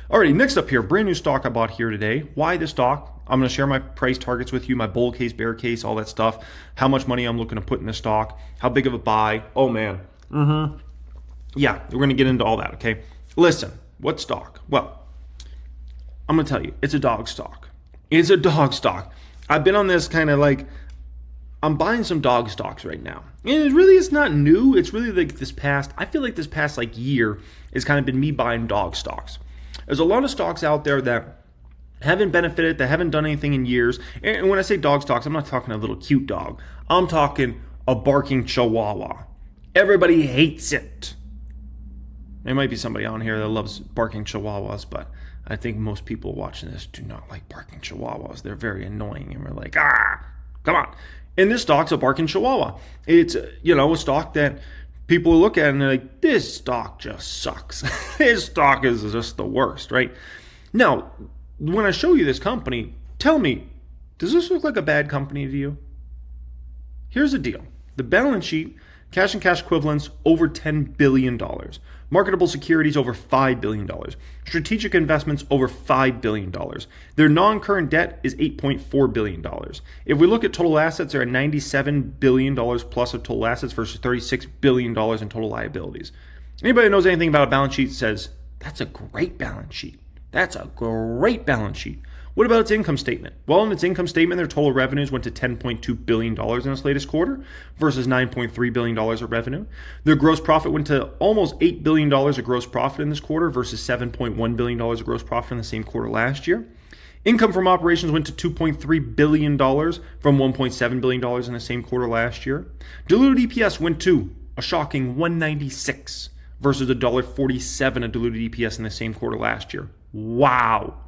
Alrighty, next up here, brand new stock I bought here today. Why this stock? I'm going to share my price targets with you, my bull case, bear case, all that stuff. How much money I'm looking to put in this stock. How big of a buy. Oh, man. Yeah, we're going to get into all that, okay? Listen, what stock? Well, I'm going to tell you, it's a dog stock. It's a dog stock. I've been on this kind of like, I'm buying some dog stocks right now. And it really is not new. It's really like I feel like this past like year has kind of been me buying dog stocks. There's a lot of stocks out there that haven't benefited, that haven't done anything in years. And when I say dog stocks, I'm not talking a little cute dog. I'm talking a barking chihuahua. Everybody hates it. There might be somebody on here that loves barking chihuahuas, but I think most people watching this do not like barking chihuahuas. They're very annoying, and we're like, come on. And this stock's a barking chihuahua. It's, a stock that people look at and they're like, this stock just sucks. This stock is just the worst, right? Now, when I show you this company, tell me, does this look like a bad company to you? Here's the deal. The balance sheet, cash and cash equivalents, over $10 billion. Marketable securities, over $5 billion. Strategic investments, over $5 billion. Their non-current debt is $8.4 billion. If we look at total assets, they're at $97 billion plus of total assets versus $36 billion in total liabilities. Anybody who knows anything about a balance sheet says, that's a great balance sheet. That's a great balance sheet. What about its income statement? Well, in its income statement, their total revenues went to $10.2 billion in its latest quarter versus $9.3 billion of revenue. Their gross profit went to almost $8 billion of gross profit in this quarter versus $7.1 billion of gross profit in the same quarter last year. Income from operations went to $2.3 billion from $1.7 billion in the same quarter last year. Diluted EPS went to a shocking $1.96 versus $1.47 of diluted EPS in the same quarter last year. Wow.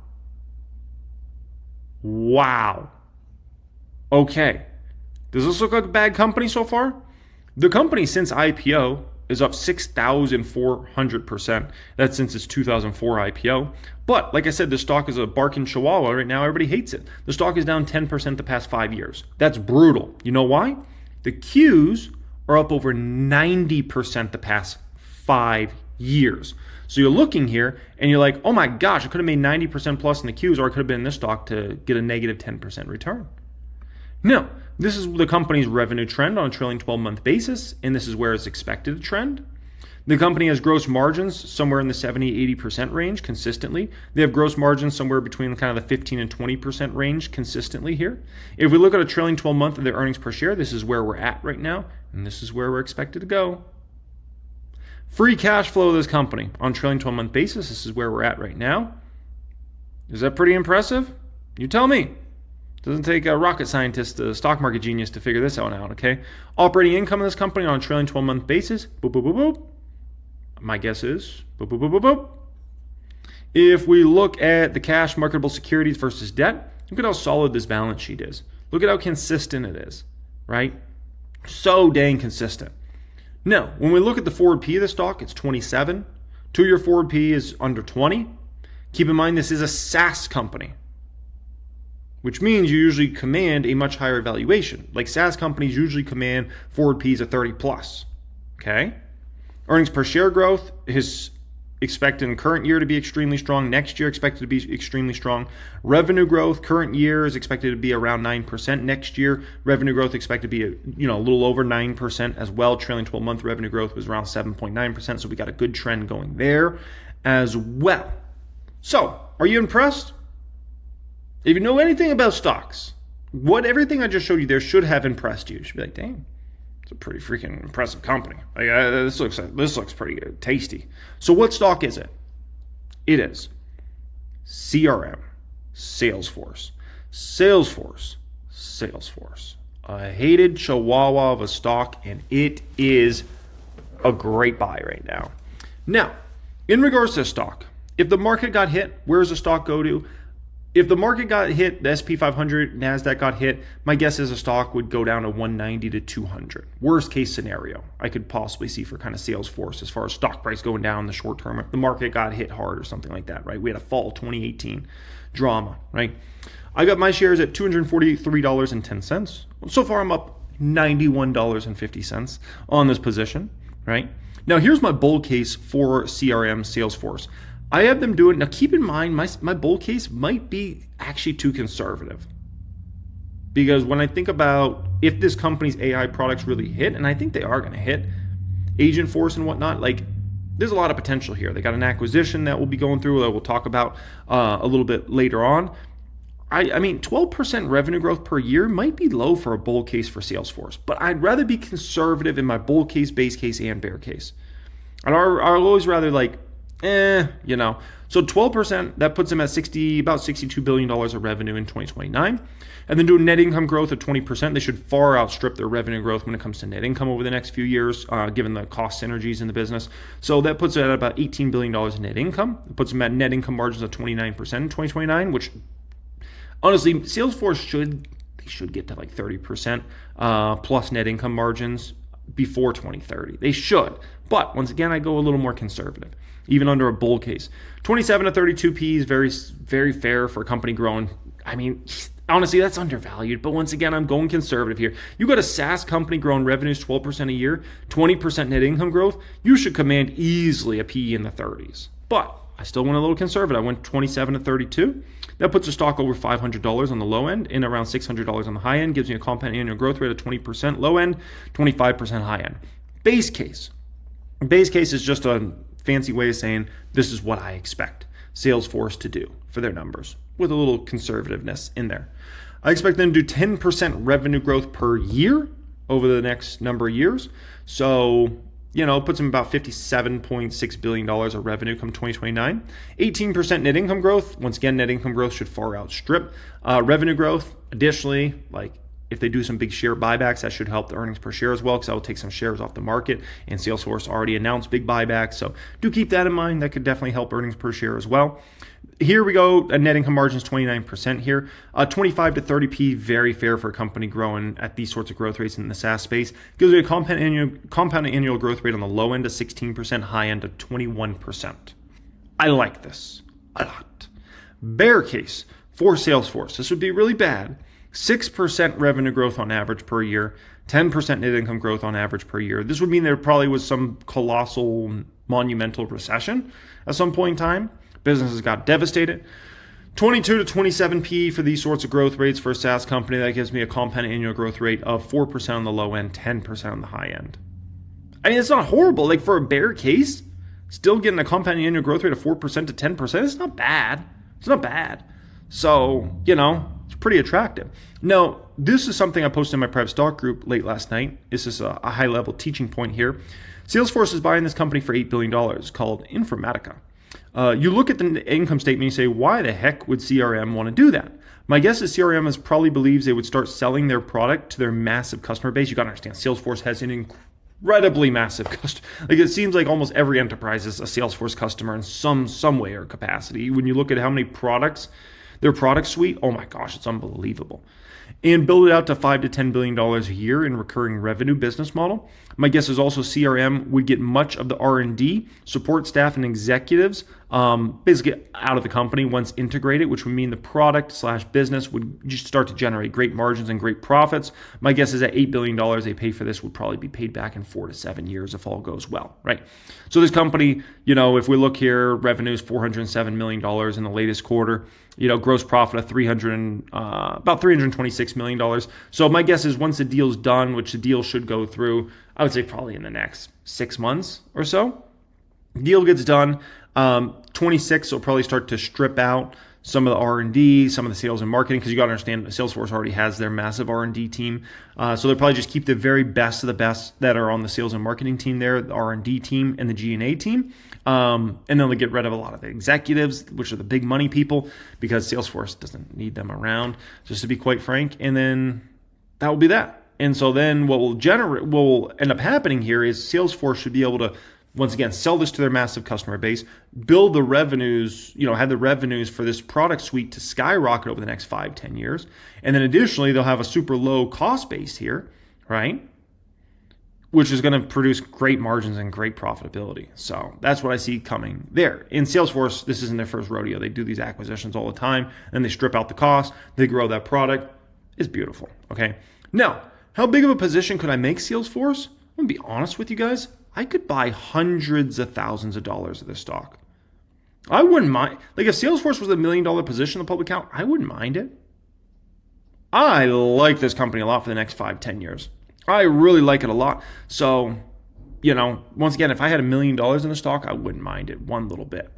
Okay. Does this look like a bad company so far? The company since IPO is up 6,400%. That's since its 2004 IPO. But like I said, the stock is a barking chihuahua right now. Everybody hates it. The stock is down 10% the past 5 years. That's brutal. You know why? The Qs are up over 90% the past 5 years. So you're looking here and you're like, oh my gosh, I could have made 90% plus in the Qs, or I could have been in this stock to get a negative 10% return. Now, this is the company's revenue trend on a trailing 12-month basis, and this is where it's expected to trend. The company has gross margins somewhere in the 70-80% range consistently. They have gross margins somewhere between kind of the 15 and 20% range consistently here. If we look at a trailing 12-month of their earnings per share, this is where we're at right now, and this is where we're expected to go. Free cash flow of this company on a trailing 12-month basis, this is where we're at right now. Is that pretty impressive? You tell me. It doesn't take a rocket scientist, a stock market genius to figure this one out, okay? Operating income of this company on a trailing 12-month basis, boop, boop, boop, boop. My guess is, boop, boop, boop, boop, boop. If we look at the cash, marketable securities versus debt, look at how solid this balance sheet is. Look at how consistent it is, right? So dang consistent. Now, when we look at the forward P of the stock, it's 27. 2-year forward P is under 20. Keep in mind, this is a SaaS company, which means you usually command a much higher valuation. Like SaaS companies usually command forward Ps of 30 plus. Okay? Earnings per share growth is expected in current year to be extremely strong. Next year expected to be extremely strong. Revenue growth current year is expected to be around 9%. Next year revenue growth expected to be a little over 9% as well. Trailing 12-month revenue growth was around 7.9%. So we got a good trend going there as well. So are you impressed? If you know anything about stocks, everything I just showed you there should have impressed you. You should be like, dang. It's a pretty freaking impressive company. This looks pretty good, tasty. So what stock is it? It is CRM, Salesforce. A hated chihuahua of a stock, and it is a great buy right now. Now, in regards to stock, if the market got hit, where does the stock go to? If the market got hit, the SP 500, NASDAQ got hit, my guess is a stock would go down to 190 to 200. Worst case scenario I could possibly see for kind of Salesforce as far as stock price going down in the short term if the market got hit hard or something like that, right? We had a fall 2018 drama, right? I got my shares at $243.10. So far I'm up $91.50 on this position, right? Now here's my bull case for CRM Salesforce. I have them doing, now keep in mind, my bull case might be actually too conservative. Because when I think about if this company's AI products really hit, and I think they are going to hit, Agent Force and whatnot, like there's a lot of potential here. They got an acquisition that we'll be going through that we'll talk about a little bit later on. I mean, 12% revenue growth per year might be low for a bull case for Salesforce, but I'd rather be conservative in my bull case, base case, and bear case. I'd always rather like, you know. So 12%, that puts them at about $62 billion of revenue in 2029. And then doing net income growth of 20%, they should far outstrip their revenue growth when it comes to net income over the next few years, given the cost synergies in the business. So that puts it at about $18 billion in net income. It puts them at net income margins of 29% in 2029, which honestly, Salesforce should get to like 30% plus net income margins before 2030. They should. But once again, I go a little more conservative, even under a bull case. 27 to 32 P is very, very fair for a company growing. I mean, honestly, that's undervalued. But once again, I'm going conservative here. You got a SaaS company growing revenues 12% a year, 20% net income growth. You should command easily a PE in the 30s. But I still went a little conservative. I went 27 to 32. That puts the stock over $500 on the low end and around $600 on the high end. Gives me a compound annual growth rate of 20% low end, 25% high end. Base case. Base case is just a fancy way of saying this is what I expect Salesforce to do for their numbers, with a little conservativeness in there. I expect them to do 10% revenue growth per year over the next number of years. So, you know, it puts them about $57.6 billion of revenue come 2029. 18% net income growth. Once again, net income growth should far outstrip revenue growth. Additionally, like if they do some big share buybacks, that should help the earnings per share as well, because that will take some shares off the market. And Salesforce already announced big buybacks. So do keep that in mind. That could definitely help earnings per share as well. Here we go. Net income margins 29% here. 25 to 30 P, very fair for a company growing at these sorts of growth rates in the SaaS space. Gives you a compound annual growth rate on the low end of 16%, high end of 21%. I like this a lot. Bear case for Salesforce. This would be really bad. 6% revenue growth on average per year, 10% net income growth on average per year. This would mean there probably was some colossal, monumental recession at some point in time. Businesses got devastated. 22 to 27 P for these sorts of growth rates for a SaaS company. That gives me a compound annual growth rate of 4% on the low end, 10% on the high end. I mean, it's not horrible. Like for a bear case, still getting a compound annual growth rate of 4% to 10%, it's not bad. It's not bad. So, you know, it's pretty attractive. Now, this is something I posted in my private stock group late last night. This is a high-level teaching point here. Salesforce is buying this company for $8 billion called Informatica. You look at the income statement and you say, why the heck would CRM want to do that? My guess is CRM probably believes they would start selling their product to their massive customer base. You got to understand, Salesforce has an incredibly massive customer. Like it seems like almost every enterprise is a Salesforce customer in some way or capacity. When you look at how many products, their product suite, oh my gosh, it's unbelievable. And build it out to $5 to $10 billion a year in recurring revenue business model. My guess is also CRM would get much of the R&D, support staff, and executives basically out of the company once integrated, which would mean the product/business would just start to generate great margins and great profits. My guess is that $8 billion they pay for this would probably be paid back in 4 to 7 years if all goes well, right? So this company, you know, if we look here, revenues $407 million in the latest quarter, you know, gross profit of about $326 million. So my guess is once the deal's done, which the deal should go through, I would say probably in the next 6 months or so, deal gets done. 26 will probably start to strip out some of the R&D, some of the sales and marketing, because you got to understand Salesforce already has their massive R&D team. So they'll probably just keep the very best of the best that are on the sales and marketing team there, the R&D team and the G&A team. And then they'll get rid of a lot of the executives, which are the big money people, because Salesforce doesn't need them around, just to be quite frank. And then that will be that. And so then what will end up happening here is Salesforce should be able to, once again, sell this to their massive customer base, build the revenues, you know, have the revenues for this product suite to skyrocket over the next 5-10 years. And then additionally, they'll have a super low cost base here, right? Which is going to produce great margins and great profitability. So that's what I see coming there. In Salesforce, this isn't their first rodeo. They do these acquisitions all the time, and they strip out the cost. They grow that product. It's beautiful, okay? Now, how big of a position could I make Salesforce? I'm going to be honest with you guys. I could buy hundreds of thousands of dollars of this stock. I wouldn't mind. Like if Salesforce was $1 million position in the public count, I wouldn't mind it. I like this company a lot for the next 5-10 years. I really like it a lot. So, once again, if I had $1 million in the stock, I wouldn't mind it one little bit.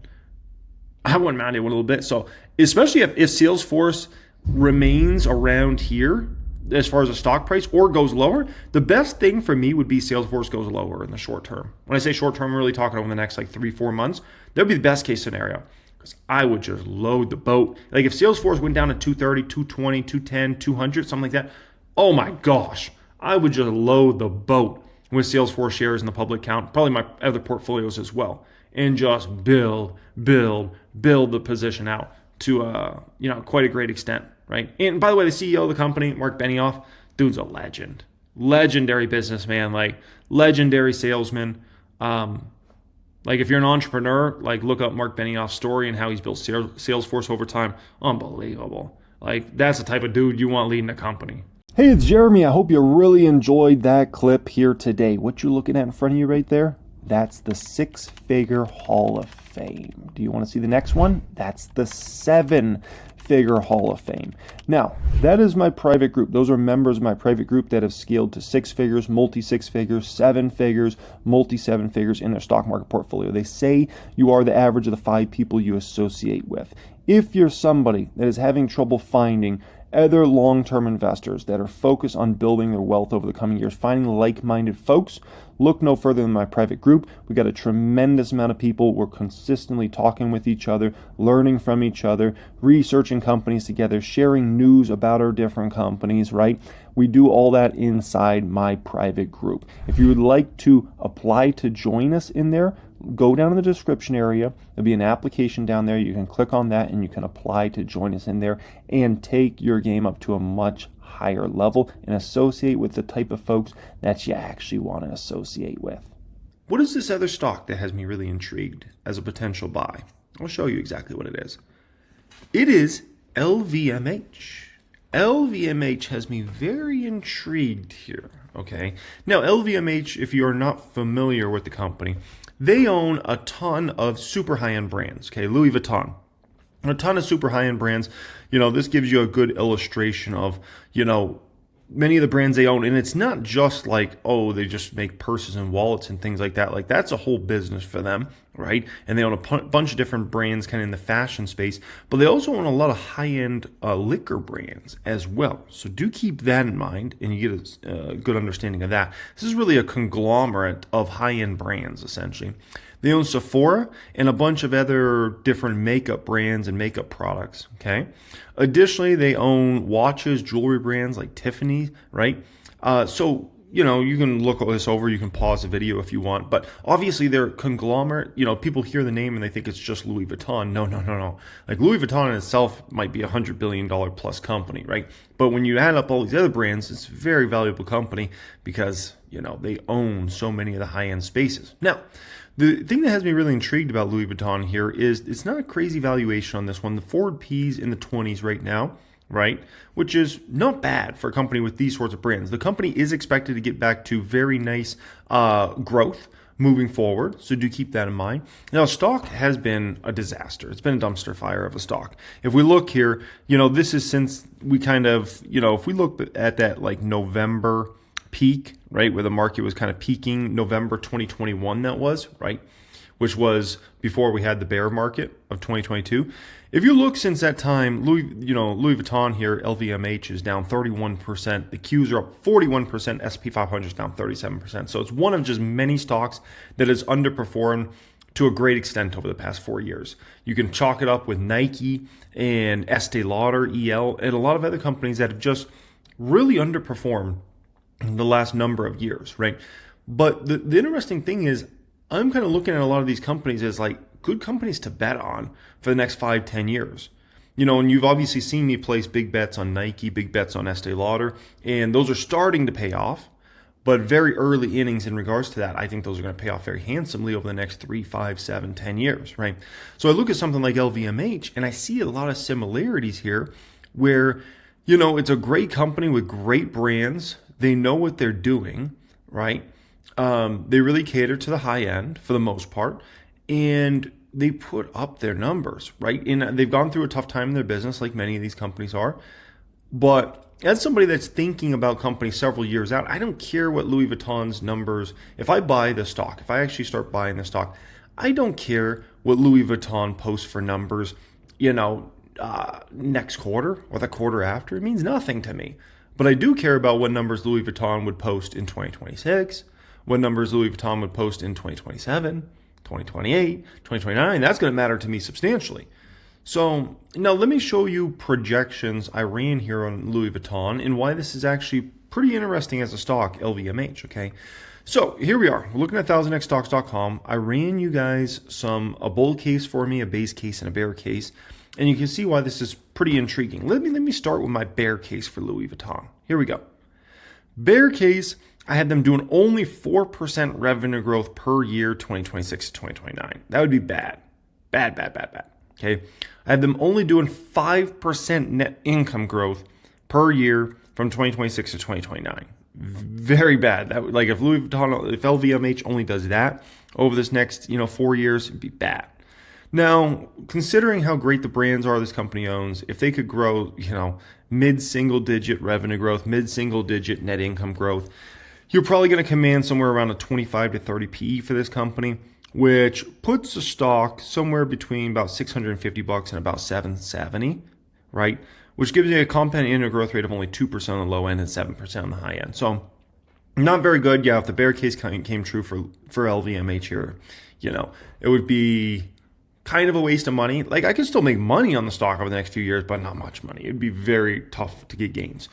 I wouldn't mind it one little bit. So, especially if Salesforce remains around here as far as the stock price or goes lower, the best thing for me would be Salesforce goes lower in the short term. When I say short term, I'm really talking over the next 3-4 months. That would be the best case scenario. Because I would just load the boat. Like if Salesforce went down to 230, 220, 210, 200, something like that, oh my gosh, I would just load the boat with Salesforce shares in the public count, probably my other portfolios as well, and just build the position out to quite a great extent, right? And by the way, the CEO of the company, Mark Benioff, dude's a legend, legendary businessman, legendary salesman. If you're an entrepreneur, look up Mark Benioff's story and how he's built Salesforce over time. Unbelievable. That's the type of dude you want leading a company. Hey, it's Jeremy. I hope you really enjoyed that clip here today. What you looking at in front of you right there? That's the 6-figure Hall of Fame. Do you want to see the next one? That's the 7-figure Hall of Fame. Now, that is my private group. Those are members of my private group that have scaled to 6 figures, multi-6 figures, 7 figures, multi-7 figures in their stock market portfolio. They say you are the average of the 5 people you associate with. If you're somebody that is having trouble finding other long-term investors that are focused on building their wealth over the coming years, finding like-minded folks, look no further than my private group. We've got a tremendous amount of people. We're consistently talking with each other, learning from each other, researching companies together, sharing news about our different companies, right? We do all that inside my private group. If you would like to apply to join us in there, go down in the description area. There'll be an application down there. You can click on that and you can apply to join us in there and take your game up to a much higher level and associate with the type of folks that you actually want to associate with. What is this other stock that has me really intrigued as a potential buy? I'll show you exactly what it is. It is LVMH. LVMH has me very intrigued here, okay? Now, LVMH, if you are not familiar with the company, they own a ton of super high-end brands, okay? Louis Vuitton, a ton of super high-end brands. This gives you a good illustration of, many of the brands they own. And it's not just they just make purses and wallets and things like that. That's a whole business for them, right? And they own a bunch of different brands kind of in the fashion space, but they also own a lot of high-end liquor brands as well. So do keep that in mind and you get a good understanding of that. This is really a conglomerate of high-end brands, essentially. They own Sephora and a bunch of other different makeup brands and makeup products, okay? Additionally, they own watches, jewelry brands like Tiffany, right? You can look this over. You can pause the video if you want. But obviously, they're a conglomerate. People hear the name and they think it's just Louis Vuitton. No. Louis Vuitton in itself might be a $100 billion plus company, right? But when you add up all these other brands, it's a very valuable company because, they own so many of the high-end spaces. Now, the thing that has me really intrigued about Louis Vuitton here is it's not a crazy valuation on this one. The forward P's in the 20s right now, right? Which is not bad for a company with these sorts of brands. The company is expected to get back to very nice growth moving forward. So do keep that in mind. Now, stock has been a disaster. It's been a dumpster fire of a stock. If we look here, this is since we kind of, if we look at that November peak, right, where the market was kind of peaking, November 2021 that was, right, which was before we had the bear market of 2022. If you look since that time, Louis Vuitton here, LVMH is down 31%. The Qs are up 41%. S&P 500 is down 37%. So it's one of just many stocks that has underperformed to a great extent over the past 4 years. You can chalk it up with Nike and Estee Lauder, EL, and a lot of other companies that have just really underperformed in the last number of years, right? But the interesting thing is I'm kind of looking at a lot of these companies as good companies to bet on for the next 5-10 years. And you've obviously seen me place big bets on Nike, big bets on Estee Lauder, and those are starting to pay off, but very early innings in regards to that. I think those are going to pay off very handsomely over the next 3, 5, 7, 10 years, right? So I look at something like LVMH and I see a lot of similarities here where, it's a great company with great brands. They know what they're doing, right? They really cater to the high end for the most part. And, they put up their numbers, right? And they've gone through a tough time in their business, like many of these companies are. But as somebody that's thinking about companies several years out, I don't care what Louis Vuitton's numbers. If I buy the stock, if I actually start buying the stock, I don't care what Louis Vuitton posts for numbers, next quarter or the quarter after. It means nothing to me. But I do care about what numbers Louis Vuitton would post in 2026, what numbers Louis Vuitton would post in 2027, 2028, 2029. That's going to matter to me substantially. So now let me show you projections I ran here on Louis Vuitton and why this is actually pretty interesting as a stock, LVMH, okay? So here we are, we're looking at 1000xstocks.com. I ran you guys a bull case for me, a base case, and a bear case. And you can see why this is pretty intriguing. Let me start with my bear case for Louis Vuitton. Here we go. Bear case, I had them doing only 4% revenue growth per year, 2026 to 2029. That would be bad. Bad. Okay. I had them only doing 5% net income growth per year from 2026 to 2029. Very bad. That, like, if LVMH only does that over this next 4 years, it'd be bad. Now, considering how great the brands are this company owns, if they could grow, mid-single digit revenue growth, mid-single digit net income growth, you're probably going to command somewhere around a 25 to 30 PE for this company, which puts the stock somewhere between about $650 and about $770, right? Which gives you a compound annual growth rate of only 2% on the low end and 7% on the high end. So not very good. Yeah, if the bear case came true for LVMH here, it would be kind of a waste of money. Like, I could still make money on the stock over the next few years, but not much money. It'd be very tough to get gains.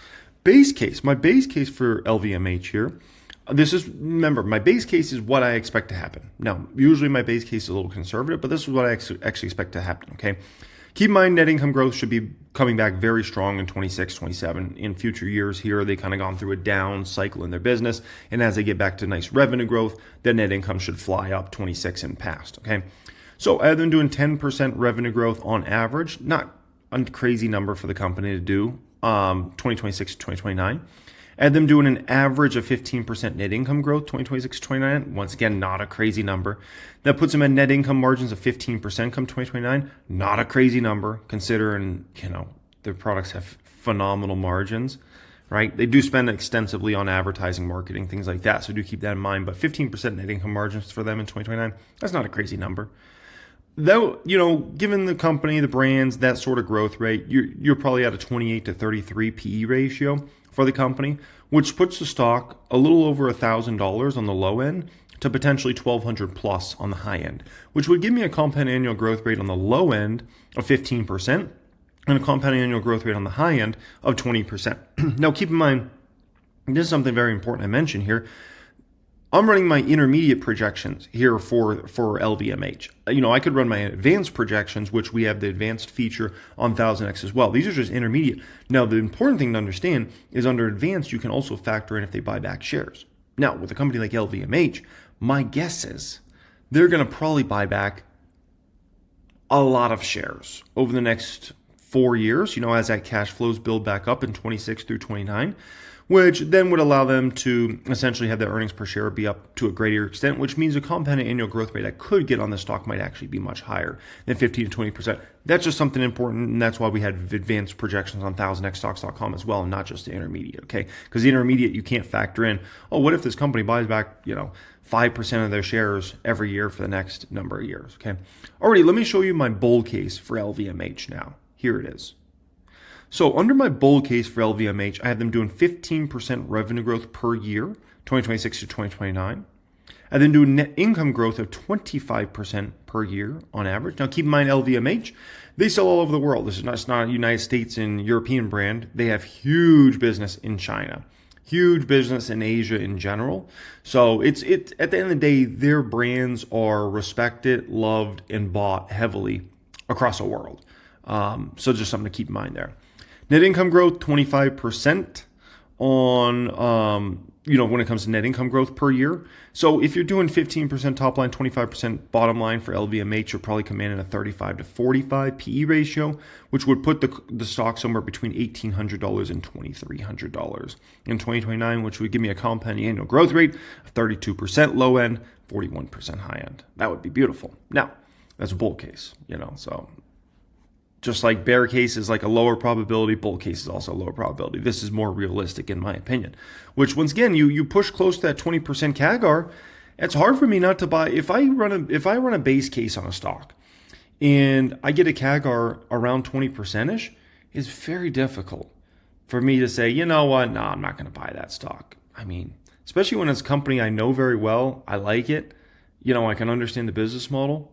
My base case for LVMH here, remember, my base case is what I expect to happen. Now, usually my base case is a little conservative, but this is what I actually expect to happen, okay? Keep in mind, net income growth should be coming back very strong in 26, 27. In future years here, they kind of gone through a down cycle in their business, and as they get back to nice revenue growth, their net income should fly up 26 and past, okay? So I have them doing 10% revenue growth on average, not a crazy number for the company to do, 2026 to 2029. I had them doing an average of 15% net income growth, 2026 to 2029. Once again, not a crazy number. That puts them at net income margins of 15% come 2029. Not a crazy number, considering, their products have phenomenal margins, right? They do spend extensively on advertising, marketing, things like that. So do keep that in mind. But 15% net income margins for them in 2029, that's not a crazy number. Though, given the company, the brands, that sort of growth rate, you're probably at a 28 to 33 PE ratio for the company, which puts the stock a little over $1,000 on the low end to potentially $1,200 plus on the high end, which would give me a compound annual growth rate on the low end of 15% and a compound annual growth rate on the high end of 20%. Now, keep in mind, this is something very important I mentioned here. I'm running my intermediate projections here for LVMH. I could run my advanced projections, which we have the advanced feature on 1000X as well. These are just intermediate. Now, the important thing to understand is under advanced, you can also factor in if they buy back shares. Now, with a company like LVMH, my guess is they're going to probably buy back a lot of shares over the next 4 years, as that cash flows build back up in 26 through 29. Which then would allow them to essentially have their earnings per share be up to a greater extent, which means the compounded annual growth rate I could get on the stock might actually be much higher than 15 to 20%. That's just something important, and that's why we had advanced projections on 1000xstocks.com as well, and not just the intermediate, okay? Because the intermediate, you can't factor in, what if this company buys back, 5% of their shares every year for the next number of years, okay? Alrighty, let me show you my bull case for LVMH now. Here it is. So under my bull case for LVMH, I have them doing 15% revenue growth per year, 2026 to 2029. I then do net income growth of 25% per year on average. Now keep in mind, LVMH, they sell all over the world. This is not a United States and European brand. They have huge business in China, huge business in Asia in general. So it's at the end of the day, their brands are respected, loved, and bought heavily across the world. So just something to keep in mind there. Net income growth, 25% on, when it comes to net income growth per year. So if you're doing 15% top line, 25% bottom line for LVMH, you're probably commanding a 35 to 45 PE ratio, which would put the stock somewhere between $1,800 and $2,300 in 2029, which would give me a compound annual growth rate of 32% low end, 41% high end. That would be beautiful. Now, That's a bull case, so just like bear case is like a lower probability, bull case is also a lower probability. This is more realistic in my opinion, which once again, you push close to that 20% CAGR. It's hard for me not to buy. If I run a base case on a stock and I get a CAGR around 20%ish, it's very difficult for me to say, you know what, no, I'm not going to buy that stock. I mean, especially when it's a company I know very well, I like it, I can understand the business model.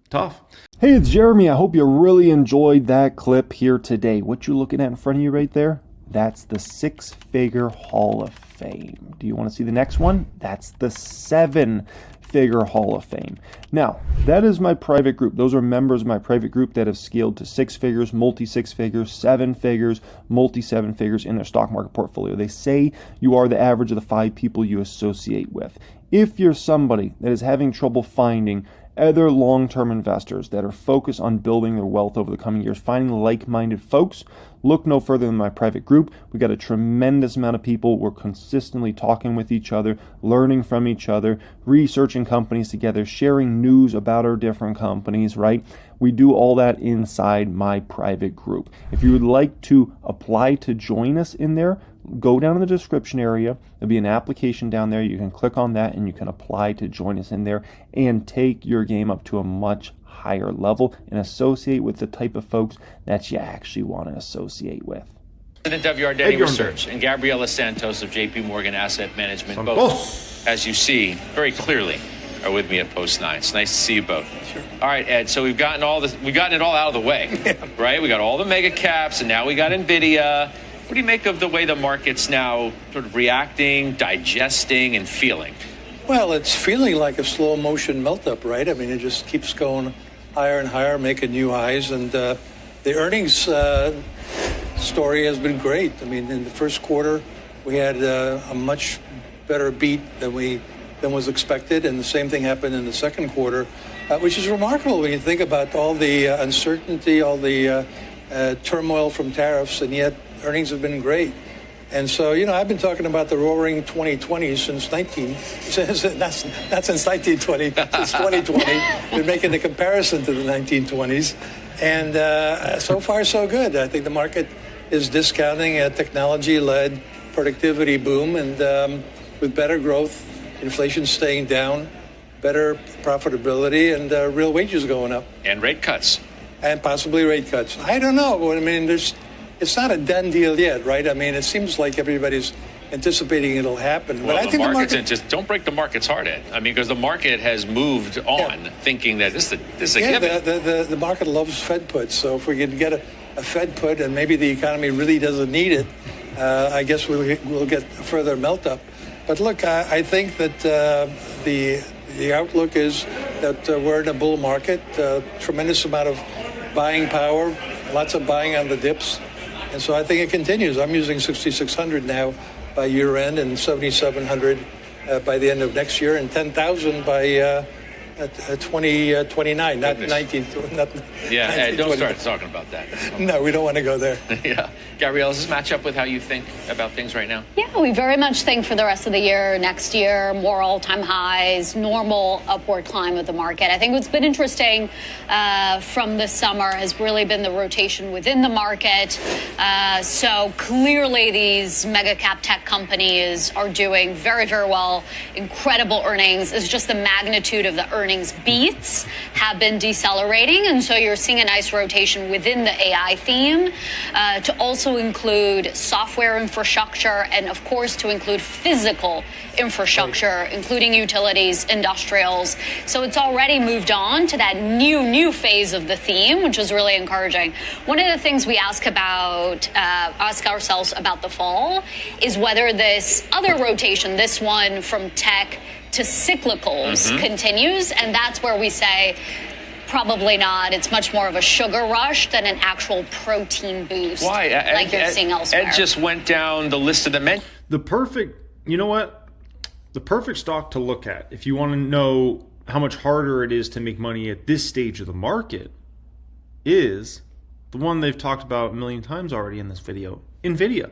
Tough. Hey, it's Jeremy. I hope you really enjoyed that clip here today. What you looking at in front of you right there? That's the 6-figure Hall of Fame. Do you want to see the next one? That's the 7-figure Hall of Fame. Now, that is my private group. Those are members of my private group that have scaled to 6 figures, multi-6 figures, 7 figures, multi-7 figures in their stock market portfolio. They say you are the average of the 5 people you associate with. If you're somebody that is having trouble finding other long-term investors that are focused on building their wealth over the coming years, finding like-minded folks, look no further than my private group. We got a tremendous amount of people. We're consistently talking with each other, learning from each other, researching companies together, sharing news about our different companies, right? We do all that inside my private group. If you would like to apply to join us in there, go down in the description area. There'll be an application down there. You can click on that and you can apply to join us in there and take your game up to a much higher level and associate with the type of folks that you actually want to associate with. President of your Identity Research and Gabriela Santos of JP Morgan Asset Management, both, as you see very clearly, are with me at Post 9. It's nice to see you both. Sure. All right, Ed, so we've gotten it all out of the way, right? We got all the mega caps and now we got NVIDIA. What do you make of the way the market's now sort of reacting, digesting, and feeling? Well, it's feeling like a slow motion melt-up, right? I mean, it just keeps going higher and higher, making new highs. And the earnings story has been great. I mean, in the first quarter, we had a much better beat than was expected. And the same thing happened in the second quarter, which is remarkable when you think about all the uncertainty, all the turmoil from tariffs, and yet earnings have been great. And so, I've been talking about the roaring 2020s since 1920, since 2020. Been making the comparison to the 1920s. And so far, so good. I think the market is discounting a technology-led productivity boom, and with better growth, inflation staying down, better profitability, and real wages going up. And rate cuts. And possibly rate cuts. I don't know. I mean, it's not a done deal yet, right? I mean, it seems like everybody's anticipating it'll happen. Well, but I think the market just don't break the market's heart, Ed. I mean, because the market has moved on, thinking that this is a given. The market loves Fed puts. So if we can get a Fed put, and maybe the economy really doesn't need it, I guess we'll get a further melt up. But look, I think that the outlook is that we're in a bull market, tremendous amount of buying power, lots of buying on the dips. And so I think it continues. I'm using 6,600 now by year end and 7,700 by the end of next year and 10,000 by 2029, not 19. Yeah, Ed, don't start talking about that. No, we don't want to go there. Yeah. Gabrielle, does this match up with how you think about things right now? Yeah, we very much think for the rest of the year, next year, more all-time highs, normal upward climb of the market. I think what's been interesting from this summer has really been the rotation within the market. So clearly these mega cap tech companies are doing very, very well. Incredible earnings. It's just the magnitude of the earnings beats have been decelerating. And so you're seeing a nice rotation within the AI theme to also include software infrastructure and, of course, to include physical infrastructure, including utilities, industrials. So it's already moved on to that new phase of the theme, which is really encouraging. One of the things we ask ourselves about the fall is whether this other rotation, this one from tech to cyclicals, continues. And that's where we say, probably not. It's much more of a sugar rush than an actual protein boost. Why? Like you're seeing elsewhere. Ed just went down the list of the men. The perfect stock to look at if you want to know how much harder it is to make money at this stage of the market is the one they've talked about a million times already in this video, NVIDIA.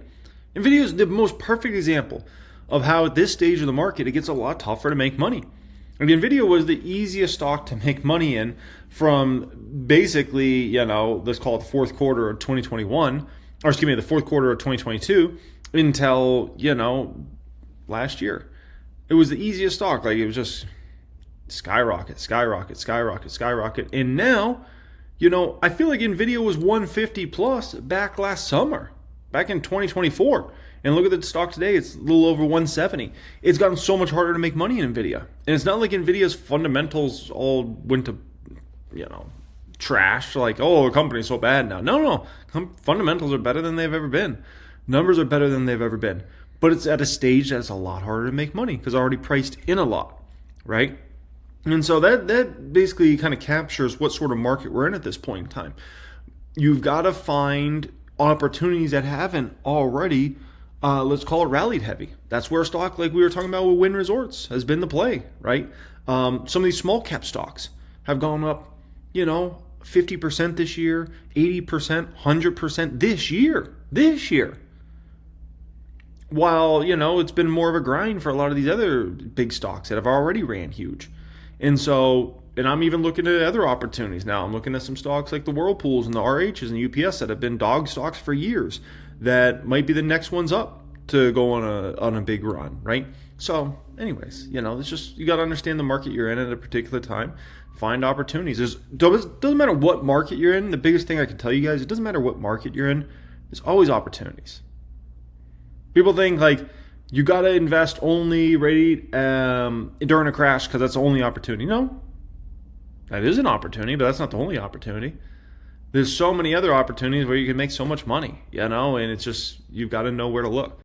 NVIDIA is the most perfect example of how at this stage of the market it gets a lot tougher to make money. And NVIDIA was the easiest stock to make money in from basically, you know, let's call it the fourth quarter of 2021, or excuse me, the fourth quarter of 2022 until, you know, last year. It was the easiest stock. Like, it was just skyrocket, skyrocket, skyrocket, skyrocket. And now, you know, I feel like NVIDIA was 150 plus back last summer, back in 2024. And look at the stock today, it's a little over 170. It's gotten so much harder to make money in NVIDIA. And it's not like NVIDIA's fundamentals all went to, you know, trash. Like, oh, the company's so bad now. No. Fundamentals are better than they've ever been. Numbers are better than they've ever been. But it's at a stage that's a lot harder to make money because already priced in a lot, right? And so that basically kind of captures what sort of market we're in at this point in time. You've got to find opportunities that haven't already, let's call it rallied heavy. That's where stock, like we were talking about with Wynn Resorts, has been the play, right? Some of these small cap stocks have gone up, you know, 50% this year, 80%, 100% this year. While, you know, it's been more of a grind for a lot of these other big stocks that have already ran huge. And so, and I'm even looking at other opportunities now. I'm looking at some stocks like the Whirlpools and the RHs and the UPS that have been dog stocks for years that might be the next ones up to go on a big run, right? So anyways, you know, it's just, you got to understand the market you're in at a particular time. Find opportunities. It doesn't matter what market you're in. The biggest thing I can tell you guys, it doesn't matter what market you're in. There's always opportunities. People think like you got to invest only during a crash because that's the only opportunity. No, that is an opportunity, but that's not the only opportunity. There's so many other opportunities where you can make so much money, you know, and it's just, you've got to know where to look.